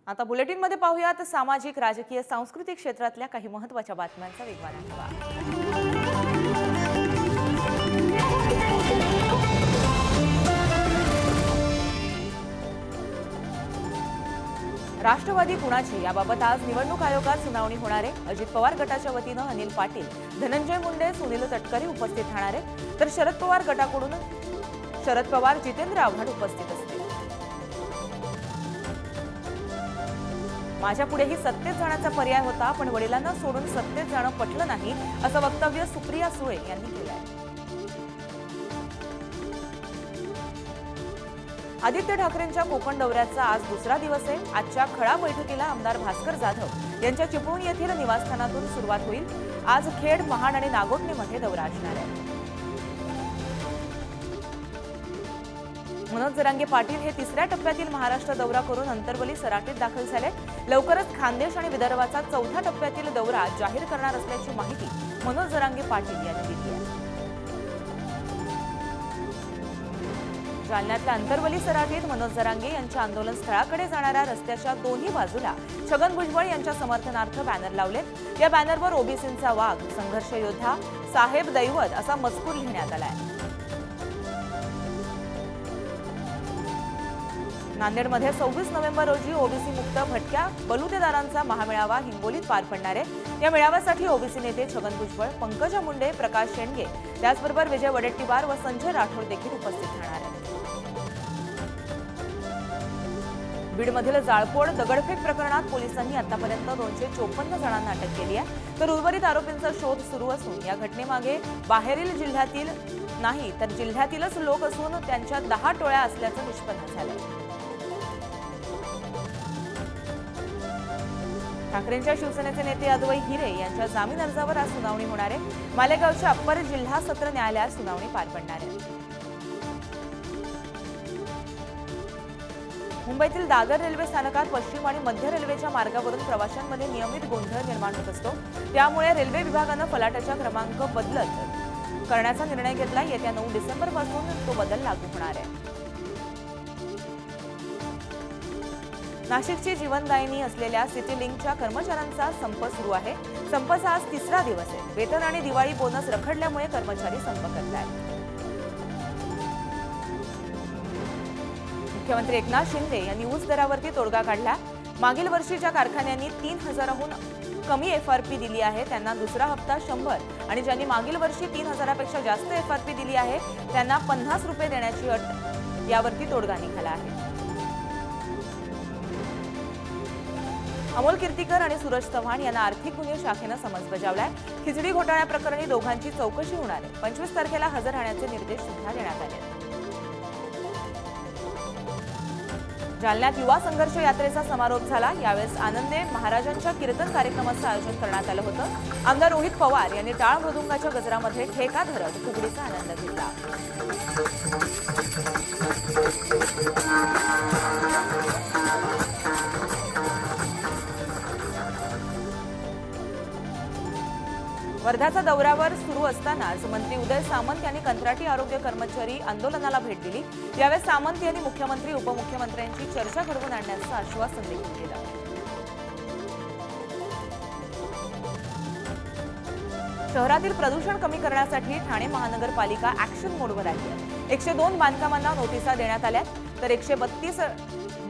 आता बुलेटिनमध्ये पाहूयात सामाजिक, राजकीय, सांस्कृतिक क्षेत्रातल्या काही महत्त्वाच्या बातम्यांचा वेगवान आढावा। राष्ट्रवादी कुणाची याबाबत आज निवडणूक आयोगात सुनावणी होणार आहे। अजित पवार गटाच्या वतीनं अनिल पाटील, धनंजय मुंडे, सुनील तटकरे उपस्थित राहणार आहे, तर शरद पवार गटाकडून शरद पवार, जितेंद्र आव्हाड उपस्थित असतील। माझ्या पुढेही सत्तेत जाण्याचा पर्याय होता, पण वडिलांना सोडून सत्तेत जाणं पटलं नाही, असं वक्तव्य सुप्रिया सुळे यांनी केलं आहे। आदित्य ठाकरेंच्या कोकण दौऱ्याचा आज दुसरा दिवस आहे। आजच्या खळा बैठकीला आमदार भास्कर जाधव यांच्या चिपळूण येथील निवासस्थानातून सुरुवात होईल। आज खेड, महाड आणि नागोठणेमध्ये दौरा असणार आहे। मनोज जरांगे पाटील हे तिसऱ्या टप्प्यातील महाराष्ट्र दौरा करून अंतरवली सराटीत दाखल झाले। लवकरच खानदेश आणि विदर्भाचा चौथ्या टप्प्यातील दौरा जाहीर करणार असल्याची माहिती मनोज जरांगे पाटील यांनी दिली आहे। जालन्यातल्या अंतरवली सराटीत मनोज जरांगे यांच्या आंदोलन स्थळाकडे जाणाऱ्या रस्त्याच्या दोन्ही बाजूला छगन भुजबळ यांच्या समर्थनार्थ बॅनर लावले। या बॅनरवर ओबीसींचा वाघ, संघर्ष योद्धा, साहेब दैवत असा मजकूर लिहिण्यात आलाय। नांदेडमध्ये 26 नोव्हेंबर रोजी ओबीसी मुक्त भटक्या बलुतेदारांचा महामेळावा हिंगोलीत पार पडणार आहे। या मेळाव्यासाठी ओबीसी नेते छगन भुजबळ, पंकजा मुंडे, प्रकाश शेंडगे त्याचबरोबर विजय वडेट्टीवार व संजय राठोड देखील उपस्थित राहणार आहेत। बीडमधील जाळपोळ दगडफेक प्रकरणात पोलिसांनी आतापर्यंत 254 जणांना अटक केली आहे, तर उर्वरित आरोपींचा शोध सुरू असून या घटनेमागे बाहेरील जिल्ह्यातील नाही तर जिल्ह्यातीलच लोक असून त्यांच्या 10 टोळ्या असल्याचं निष्पन्न झालंय। ठाकरेंच्या शिवसेनेचे नेते अद्वै हिरे यांच्या जामीन अर्जावर आज सुनावणी होणार आहे। मालेगावच्या अप्पर जिल्हा सत्र न्यायालयात सुनावणी पार पडणार आहे। मुंबईतील दादर रेल्वे स्थानकात पश्चिम आणि मध्य रेल्वेच्या मार्गावरून प्रवाशांमध्ये नियमित गोंधळ निर्माण होत असतो, त्यामुळे रेल्वे विभागानं फलाटाचा क्रमांक बदलत करण्याचा निर्णय घेतला। येत्या 9 डिसेंबरपासून तो बदल लागू होणार आहे। नाशिकची जीवनदायिनी असलेल्या सिटी लिंकच्या कर्मचाऱ्यांचा संप सुरू आहे। संपाचा आज तिसरा दिवस आहे। वेतन आणि दिवाळी बोनस रखडल्यामुळे कर्मचारी संप करतायत। मुख्यमंत्री एकनाथ शिंदे यांनी ऊस दरावरती तोडगा काढला। मागील वर्षी ज्या कारखान्यांनी 3000हून कमी एफआरपी दिली आहे त्यांना दुसरा हप्ता 100 आणि ज्यांनी मागील वर्षी 3000पेक्षा जास्त एफआरपी दिली आहे त्यांना 50 रुपये देण्याची अट यावरती तोडगा निघाला आहे। अमोल कीर्तीकर आणि सूरज चव्हाण यांना आर्थिक गुन्हे शाखेनं समन्स बजावलाय। खिचडी घोटाळ्या प्रकरणी दोघांची चौकशी होणार आहे। 25 तारखेला हजर राहण्याचे निर्देश सुद्धा देण्यात आले आहेत। जालन्यात युवा संघर्ष यात्रेचा समारोप झाला। यावेळेस आनंदे महाराजांच्या कीर्तन कार्यक्रमाचं आयोजन करण्यात आलं होतं। आमदार रोहित पवार यांनी टाळ मृदुंगाच्या गजरामध्ये ठेका धरत फुगडीचा आनंद घेतला। वर्धाचा दौऱ्यावर सुरू असतानाच मंत्री उदय सामंत यांनी कंत्राटी आरोग्य कर्मचारी आंदोलनाला भेट दिली। यावेळी सामंत यांनी मुख्यमंत्री, उपमुख्यमंत्र्यांची चर्चा घडवून आणण्याचं आश्वासन देखील दिलं। शहरातील प्रदूषण कमी करण्यासाठी ठाणे महानगरपालिका ऍक्शन मोडवर आली आहे। 102 बांधकामांना नोटिसा देण्यात आल्या, तर 132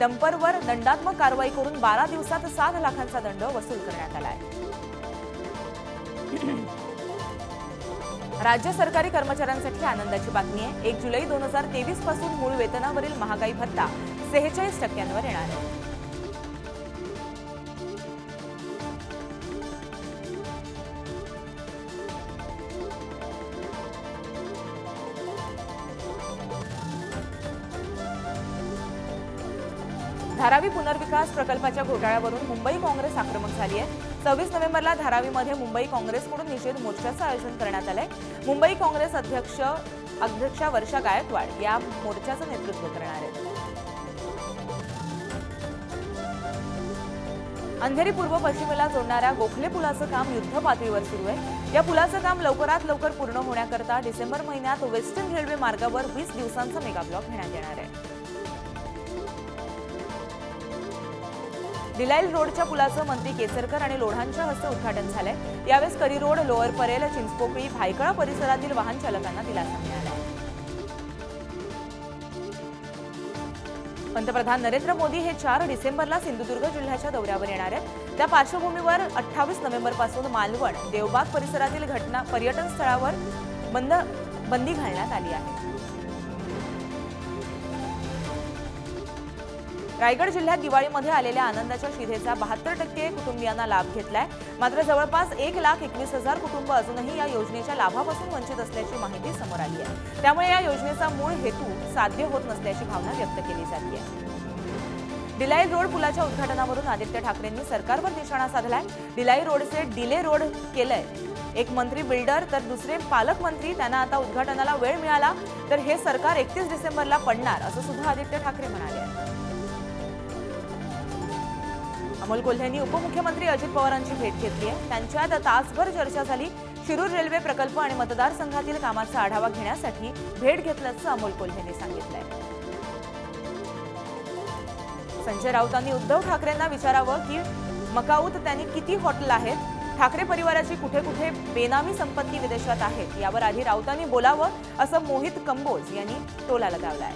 डंपरवर दंडात्मक कारवाई करून 12 दिवसात 7 लाखांचा दंड वसूल करण्यात आला आहे। राज्य सरकारी कर्मचाऱ्यांसाठी आनंदाची बातमी आहे। 1 जुलै 2023 पासून मूळ वेतनावरील महागाई भत्ता 46% येणार आहे। धारावी पुनर्विकास प्रकल्पाच्या घोटाळ्यावरून मुंबई काँग्रेस आक्रमक झाली आहे। 26 नोव्हेंबरला धारावीमध्ये मुंबई काँग्रेसकडून निषेध मोर्चाचं आयोजन करण्यात आलंय। मुंबई काँग्रेस अध्यक्षा वर्षा गायकवाड या मोर्चाचं नेतृत्व करणार आहेत। अंधेरी पूर्व पश्चिमेला जोडणाऱ्या गोखले पुलाचं काम युद्ध पातळीवर सुरू आहे। या पुलाचं काम लवकरात लवकर पूर्ण होण्याकरता डिसेंबर महिन्यात वेस्टर्न रेल्वे मार्गावर 20 दिवसांचा मेगा ब्लॉक घेण्यात येणार आहे। डिलाईल रोडच्या पुलाचं मंत्री केसरकर आणि लोढांच्या हस्ते उद्घाटन झालंय। यावेळी करी रोड, लोअर परेल, चिंचपोकळी, भायखळा परिसरातील वाहन चालकांना दिलासा मिळाला। पंतप्रधान नरेंद्र मोदी हे 4 डिसेंबरला सिंधुदुर्ग जिल्ह्याच्या दौऱ्यावर येणार आहेत। त्या पार्श्वभूमीवर 28 नोव्हेंबरपासून मालवण, देवबाग परिसरातील पर्यटन स्थळावर बंदी घालण्यात आली आहे। रायगड जिल्ह्यात दिवाळीमध्ये आलेल्या आनंदाच्या शिधेचा 72% कुटुंबियांना लाभ घेतलाय। मात्र जवळपास 1,21,000 कुटुंब अजूनही या योजनेच्या लाभापासून वंचित असल्याची माहिती समोर आली आहे। त्यामुळे या योजनेचा मूळ हेतू साध्य होत नसल्याची भावना व्यक्त केली जाते आहे। डिलाई रोड पुलाच्या उद्घाटनावरून आदित्य ठाकरेंनी सरकारवर निशाणा साधलाय। डिलाई रोडचे डिले रोड केलंय। एक मंत्री बिल्डर तर दुसरे पालकमंत्री, त्यांना आता उद्घाटनाला वेळ मिळाला तर हे सरकार 31 डिसेंबरला पडणार असं सुद्धा आदित्य ठाकरे म्हणाले। अमोल कोल्हेंनी उपमुख्यमंत्री अजित पवारांची भेट घेतली आहे। त्यांच्यात तासभर चर्चा झाली। शिरूर रेल्वे प्रकल्प आणि मतदारसंघातील कामाचा आढावा घेण्यासाठी भेट घेतल्याचं अमोल कोल्हेंनी सांगितलंय। संजय राऊतांनी उद्धव ठाकरेंना विचारावं की मकाऊत त्यांनी किती हॉटेल आहेत, ठाकरे परिवाराची कुठे कुठे बेनामी संपत्ती विदेशात आहेत, यावर आधी राऊतांनी बोलावं असं मोहित कंबोज यांनी टोला लगावलाय।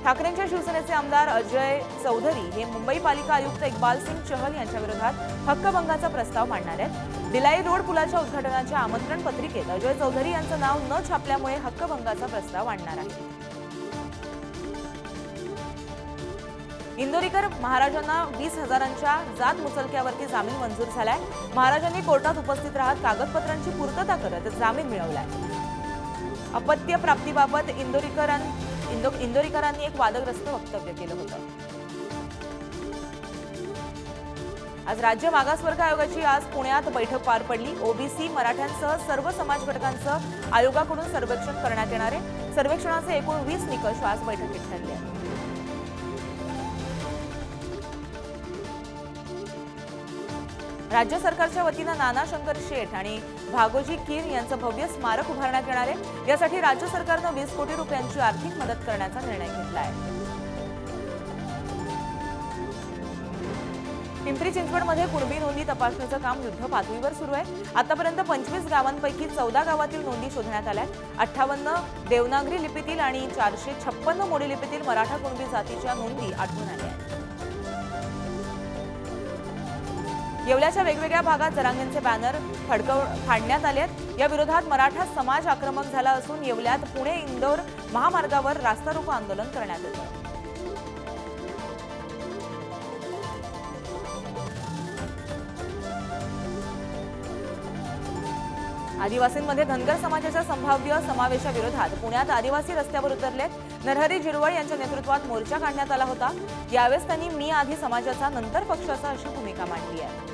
ठाकरेंच्या शिवसेनेचे आमदार अजय चौधरी हे मुंबई पालिका आयुक्त इक्बाल सिंग चहल यांच्या विरोधात हक्कभंगाचा प्रस्ताव मांडणार आहेत। डिलाई रोड पुलाच्या उद्घाटनाच्या आमंत्रण पत्रिकेत अजय चौधरी यांचं नाव न छापल्यामुळे हक्कभंगाचा प्रस्ताव आणणार आहेत। इंदोरीकर महाराजांना 20,000च्या जात मुचलक्यावरती जामीन मंजूर झालाय। महाराजांनी कोर्टात उपस्थित राहत कागदपत्रांची पूर्तता करत जामीन मिळवलाय। अपत्य प्राप्तीबाबत इंदोरीकरांनी एक वादग्रस्त वक्तव्य केलं होतं। आज राज्य मागासवर्ग आयोगाची आज पुण्यात बैठक पार पडली। ओबीसी, मराठ्यांसह सर्व समाज घटकांचं आयोगाकडून सर्वेक्षण करण्यात येणार आहे। सर्वेक्षणाचे एकूण 20 निकष आज बैठकीत ठरले आहेत। राज्य सरकारच्या वतीनं नाना शंकर शेठ आणि भागोजी कीर यांचं भव्य स्मारक उभारण्यात येणार आहे। यासाठी राज्य सरकारनं 20 कोटी रुपयांची आर्थिक मदत करण्याचा निर्णय घेतला आहे। पिंपरी चिंचवडमध्ये कुणबी नोंदी तपासणीचं काम युद्धपातळीवर सुरू आहे। आतापर्यंत 25 गावांपैकी 14 गावातील नोंदी शोधण्यात आल्या। 58 देवनागरी लिपीतील आणि 456 मोडी लिपीतील मराठा कुणबी जातीच्या नोंदी आढळून आल्या आहेत। येवल्याच्या वेगवेगळ्या भागात जरांगेंचे बॅनर फाडण्यात आले आहेत। या विरोधात मराठा समाज आक्रमक झाला असून येवल्यात पुणे इंदोर महामार्गावर रास्ता रोको आंदोलन करण्यात येतं। आदिवासींमध्ये धनगर समाजाच्या संभाव्य समावेशाविरोधात पुण्यात आदिवासी रस्त्यावर उतरलेत। नरहरी झिरवळ यांच्या नेतृत्वात मोर्चा काढण्यात आला होता। यावेळेस त्यांनी मी आधी समाजाचा नंतर पक्षाचा अशी भूमिका मांडली आहे।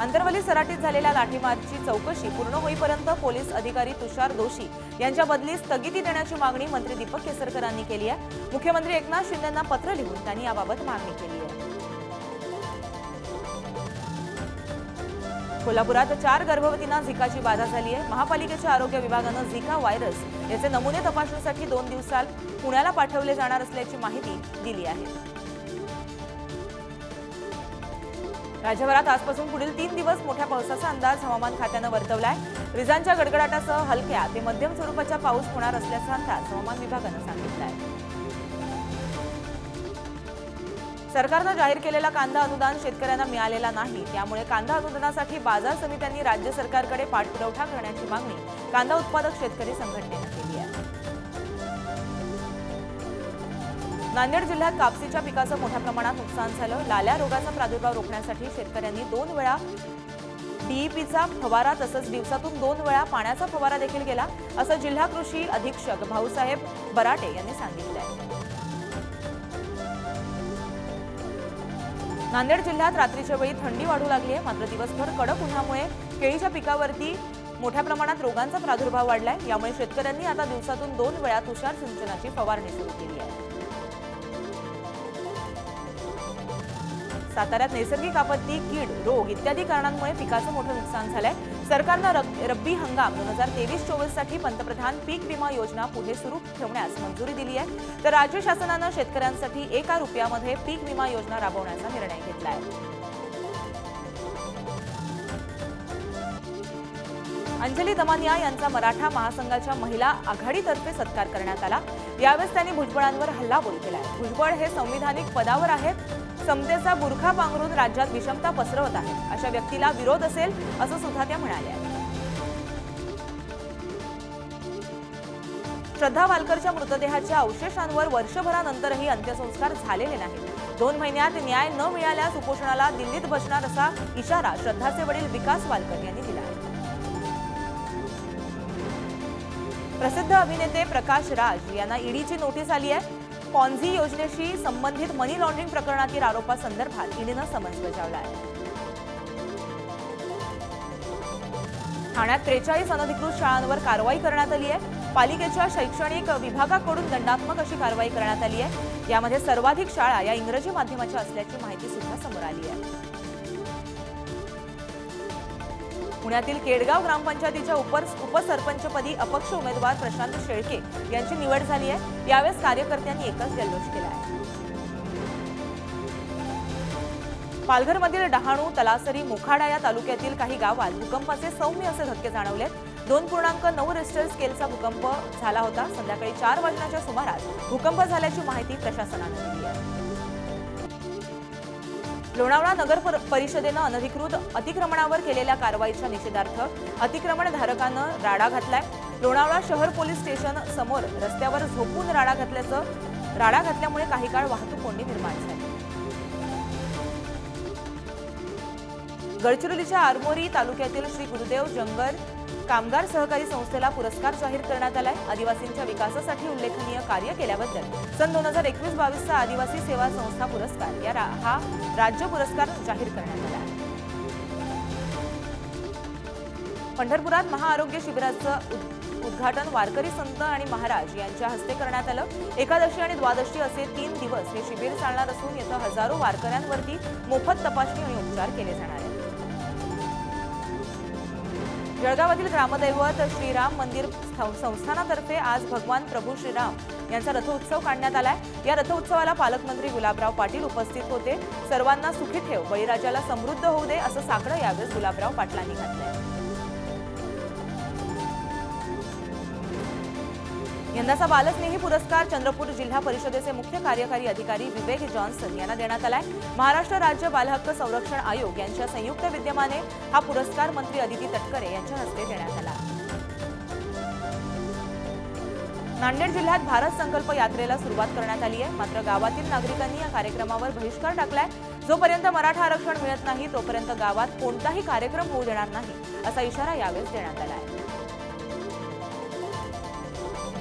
अंतरवली सराटीत झालेल्या लाठीमारची चौकशी पूर्ण होईपर्यंत पोलीस अधिकारी तुषार दोशी यांच्या बदलीस स्थगिती देण्याची मागणी मंत्री दीपक केसरकरांनी केली आहे। मुख्यमंत्री एकनाथ शिंदेंना पत्र लिहून त्यांनी याबाबत मागणी केली आहे। कोल्हापुरात 4 गर्भवतींना झिकाची बाधा झाली आहे। महापालिकेच्या आरोग्य विभागानं झिका व्हायरस याचे नमुने तपासणीसाठी 2 दिवसात पुण्याला पाठवले जाणार असल्याची माहिती दिली आहे। राज्यभरात आजपासून पुढील 3 दिवस मोठ्या पावसाचा अंदाज हवामान खात्यानं वर्तवलाय। विजांच्या गडगडाटासह हलक्या ते मध्यम स्वरूपाचा पाऊस होणार असल्याचा अंदाज हवामान विभागानं सांगितला आहे। सरकारनं जाहीर केलेला कांदा अनुदान शेतकऱ्यांना मिळालेला नाही, त्यामुळे कांदा अनुदानासाठी बाजार समित्यांनी राज्य सरकारकडे पाठपुरावा करण्याची मागणी कांदा उत्पादक शेतकरी संघटनेनं केली आहे। नांदेड जिल्ह्यात कापसीच्या पिकाचं मोठ्या प्रमाणात नुकसान झालं। लाल्या रोगाचा प्रादुर्भाव रोखण्यासाठी शेतकऱ्यांनी 2 वेळा डीईपीचा फवारा तसंच दिवसातून 2 वेळा पाण्याचा फवारा देखील केला, असं जिल्हा कृषी अधीक्षक भाऊसाहेब बराटे यांनी सांगितलंय। नांदेड जिल्ह्यात रात्रीच्या वेळी थंडी वाढू लागली आहे। मात्र दिवसभर कडक उन्हामुळे केळीच्या पिकावरती मोठ्या प्रमाणात रोगांचा प्रादुर्भाव वाढलाय। यामुळे शेतकऱ्यांनी आता दिवसातून 2 वेळा तुषार सिंचनाची फवारणी सुरू केली आहे। साताऱ्यात नैसर्गिक आपत्ती, कीड, रोग इत्यादी कारणांमुळे पिकाचं मोठं नुकसान झालंय। सरकारनं रब्बी हंगाम 2023-24 साठी पंतप्रधान पीक विमा योजना पुढे सुरू ठेवण्यास मंजुरी दिली आहे, तर राज्य शासनानं शेतकऱ्यांसाठी 1 रुपयामध्ये पीक विमा योजना राबवण्याचा निर्णय घेतला आहे. अंजली दमानिया यांचा मराठा महासंघाच्या महिला आघाडीतर्फे सत्कार करण्यात आला. यावेळेस त्यांनी भुजबळांवर हल्लाबोल केलाय. भुजबळ हे संविधानिक पदावर आहेत, समतेचा बुरखा पांघरून राज्यात विषमता पसरवत आहेत, अशा व्यक्तीला विरोध असेल असं सुद्धा त्या म्हणाल्या. श्रद्धा वालकरच्या मृतदेहाच्या अवशेषांवर वर्षभरानंतरही अंत्यसंस्कार झालेले नाहीत. 2 महिन्यात न्याय न मिळाल्यास उपोषणाला दिल्लीत बसणार असा इशारा श्रद्धाचे वडील विकास वालकर यांनी दिला आहे. प्रसिद्ध अभिनेते प्रकाश राज यांना ईडीची नोटीस आली आहे. पॉन्झी योजनेशी संबंधित मनी लॉन्ड्रिंग प्रकरणातील आरोपासंदर्भात ईडीनं समन्स बजावला आहे. ठाण्यात 43 अनधिकृत शाळांवर कारवाई करण्यात आली आहे. पालिकेच्या शैक्षणिक विभागाकडून दंडात्मक अशी कारवाई करण्यात आली आहे. यामध्ये सर्वाधिक शाळा या इंग्रजी माध्यमाच्या असल्याची माहिती सुद्धा समोर आली आहे. पुण्यातील केडगाव ग्रामपंचायतीच्या उपसरपंचपदी अपक्ष उमेदवार प्रशांत शेळके यांची निवड झाली आहे. यावेळेस कार्यकर्त्यांनी एकच जल्लोष केला आहे. पालघरमधील डहाणू, तलासरी, मोखाडा या तालुक्यातील काही गावात भूकंपाचे सौम्य असे धक्के जाणवले. 2.9 रिश्टर स्केलचा भूकंप झाला होता. संध्याकाळी 4 वाजण्याच्या सुमारास भूकंप झाल्याची माहिती प्रशासनाने दिली आहे. लोणावळा नगर परिषदेनं अनधिकृत अतिक्रमणावर केलेल्या कारवाईच्या निषेधार्थ अतिक्रमणधारकांनं राडा घातलाय. लोणावळा शहर पोलीस स्टेशन समोर रस्त्यावर झोपून राडा घातल्यामुळे काही काळ वाहतूक कोंडी निर्माण झाली. गडचिरोलीच्या आरमोरी तालुक्यातील श्री गुरुदेव जंगल कामगार सहकारी संस्थेला पुरस्कार जाहीर करण्यात आलाय. आदिवासींच्या विकासासाठी उल्लेखनीय कार्य केल्याबद्दल सन 2021-22 चा आदिवासी सेवा संस्था पुरस्कार हा राज्य पुरस्कार जाहीर करण्यात आला. पंढरपुरात महाआरोग्य शिबिराचं उद्घाटन वारकरी संत आणि महाराज यांच्या हस्ते करण्यात आलं. एकादशी आणि द्वादशी असे 3 दिवस हे शिबिर चालणार असून इथं हजारो वारकऱ्यांवरती मोफत तपासणी आणि उपचार केले जाणार आहेत. जळगावातील ग्रामदैवत श्रीराम मंदिर संस्थानातर्फे आज भगवान प्रभू श्रीराम यांचा रथोत्सव काढण्यात आलाय. या रथोत्सवाला पालकमंत्री गुलाबराव पाटील उपस्थित होते. सर्वांना सुखी ठेव, बळीराजाला समृद्ध होऊ दे असं साकडं यावेळेस गुलाबराव पाटलांनी घातलंय. यंदाचा बालस्नेही पुरस्कार चंद्रपूर जिल्हा परिषदेचे मुख्य कार्यकारी अधिकारी विवेक जॉन्सन यांना देण्यात आलाय. महाराष्ट्र राज्य बालहक्क संरक्षण आयोग यांच्या संयुक्त विद्यमाने हा पुरस्कार मंत्री अदिती तटकरे यांच्या हस्ते देण्यात आला. नांदेड जिल्ह्यात भारत संकल्प यात्रेला सुरुवात करण्यात आली आहे. मात्र गावातील नागरिकांनी या कार्यक्रमावर बहिष्कार टाकलाय. जोपर्यंत मराठा आरक्षण मिळत नाही तोपर्यंत गावात कोणताही कार्यक्रम होऊ देणार नाही असा इशारा यावेळेस देण्यात आला आहे.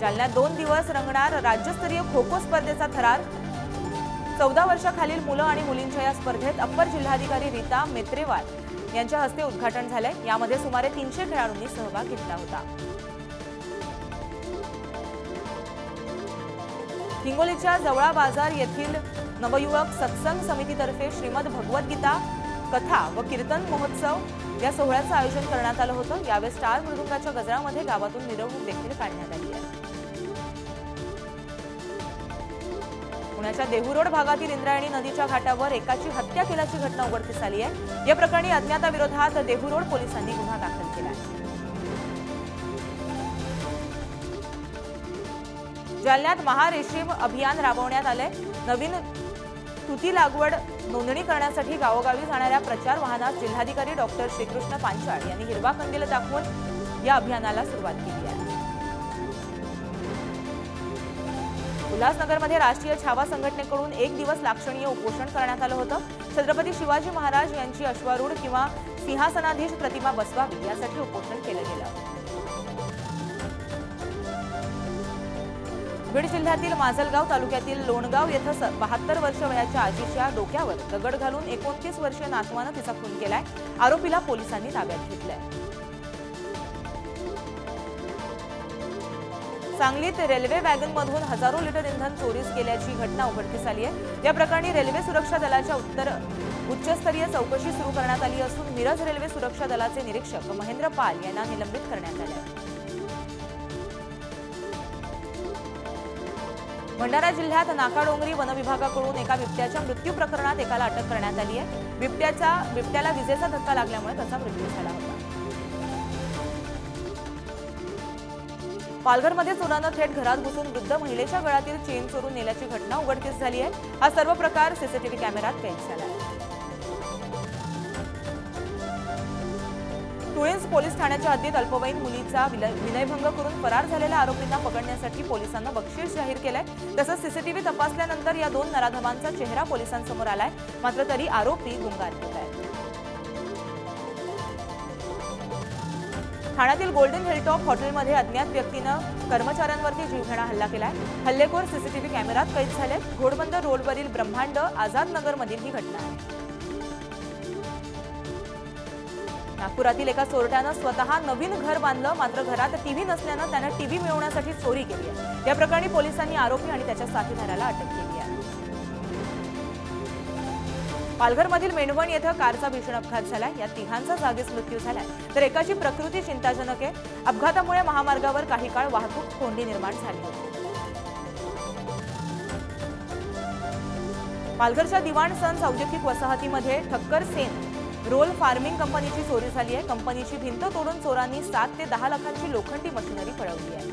जालन्यात 2 दिवस रंगणार राज्यस्तरीय खो खो स्पर्धेचा थरार. 14 वर्षाखालील मुलं आणि मुलींच्या या स्पर्धेत अप्पर जिल्हाधिकारी रीता मेत्रेवाल यांच्या हस्ते उद्घाटन झालंय. यामध्ये सुमारे 300 खेळाडूंनी सहभाग घेतला होता. हिंगोलीच्या जवळा बाजार येथील नवयुवक सत्संग समितीतर्फे श्रीमद भगवद्गीता कथा व कीर्तन महोत्सव या सोहळ्याचं आयोजन करण्यात आलं होतं. यावेळी स्टार मृदुंगाच्या गजरामध्ये गावातून मिरवणूक देखील काढण्यात आली आहे. पुण्याच्या देहूरोड भागातील इंद्रायणी नदीच्या घाटावर एकाची हत्या केल्याची घटना उघडकीस आली आहे. या प्रकरणी अज्ञाताविरोधात देहूरोड पोलिसांनी गुन्हा दाखल केला आहे. जालन्यात महारेशीम अभियान राबवण्यात आले. नवीन तुती लागवड नोंदणी करण्यासाठी गावोगावी जाणाऱ्या प्रचार वाहनात जिल्हाधिकारी डॉक्टर श्रीकृष्ण पांचाळ यांनी हिरवा कंदील दाखवून या अभियानाला सुरुवात केली आहे. उल्हासनगरमध्ये राष्ट्रीय छावा संघटनेकडून 1 दिवस लाक्षणीय उपोषण करण्यात आलं होतं. छत्रपती शिवाजी महाराज यांची अश्वारूढ किंवा सिंहासनाधीश प्रतिमा बसवावी यासाठी उपोषण केलं गेलं. बीड जिल्ह्यातील माजलगाव तालुक्यातील लोणगाव येथे 72 वर्ष वयाच्या आजीच्या डोक्यावर दगड घालून 29 वर्षीय नातवानं तिचा खून केलाय. आरोपीला पोलिसांनी ताब्यात घेतलंय. सांगलीत रेल्वे वॅगनमधून हजारो लिटर इंधन चोरीस गेल्याची घटना उघडकीस आली आहे। या प्रकरणी रेल्वे सुरक्षा दलाच्या उच्चस्तरीय चौकशी सुरू करण्यात आली असून मिरज रेल्वे सुरक्षा दलाचे निरीक्षक महेंद्र पाल यांना निलंबित करण्यात आले आहे। भंडारा जिल्ह्यात नाकाडोंगरी वनविभागाकडून एका बिबट्याच्या मृत्यू प्रकरणात एकाला अटक करण्यात आली आहे। बिबट्याला विजेचा धक्का लागल्यामुळे त्याचा मृत्यू झाला होता। पालघरमध्ये चोरानं थेट घरात घुसून वृद्ध महिलेच्या गळ्यातील चेन चोरून नेल्याची घटना उघडकीस झाली आहे। हा सर्व प्रकार सीसीटीव्ही कॅमेऱ्यात कैद झाला आहे। तुळींज पोलीस ठाण्याच्या हद्दीत अल्पवयीन मुलीचा विनयभंग करून फरार झालेल्या आरोपींना पकडण्यासाठी पोलिसांना बक्षीस जाहीर केलंय। तसंच सीसीटीव्ही तपासल्यानंतर या दोन नराधमांचा चेहरा पोलिसांसमोर आलाय, मात्र तरी आरोपी गुंगार घेत आहेत। ठाण्यातील गोल्डन हिलटॉप हॉटेलमध्ये अज्ञात व्यक्तीनं कर्मचाऱ्यांवरती जीवघेणा हल्ला केलाय। हल्लेखोर सीसीटीव्ही कॅमेऱ्यात कैद झालेत। घोडबंदर रोडवरील ब्रह्मांड आझाद नगरमधील ही घटना आहे। नागपुरातील एका चोरट्यानं स्वतः नवीन घर बांधलं, मात्र घरात टीव्ही नसल्यानं त्यानं टीव्ही मिळवण्यासाठी चोरी केली आहे। या प्रकरणी पोलिसांनी आरोपी आणि त्याच्या साथीदाराला अटक केली आहे। पालघरमधील मेंढवण येथे कारचा भीषण अपघात झालाय। या तिघांचा जागीच मृत्यू झालाय, तर एकाची प्रकृती चिंताजनक आहे। अपघातामुळे महामार्गावर काही काळ वाहतूक कोंडी निर्माण झाली होती। पालघरच्या दिवाण सन्स औद्योगिक वसाहतीमध्ये ठक्कर सेन रोल फार्मिंग कंपनीची चोरी झाली आहे। कंपनीची भिंत तोडून चोरांनी 7 ते 10 लाखांची लोखंडी मशिनरी पळवली आहे।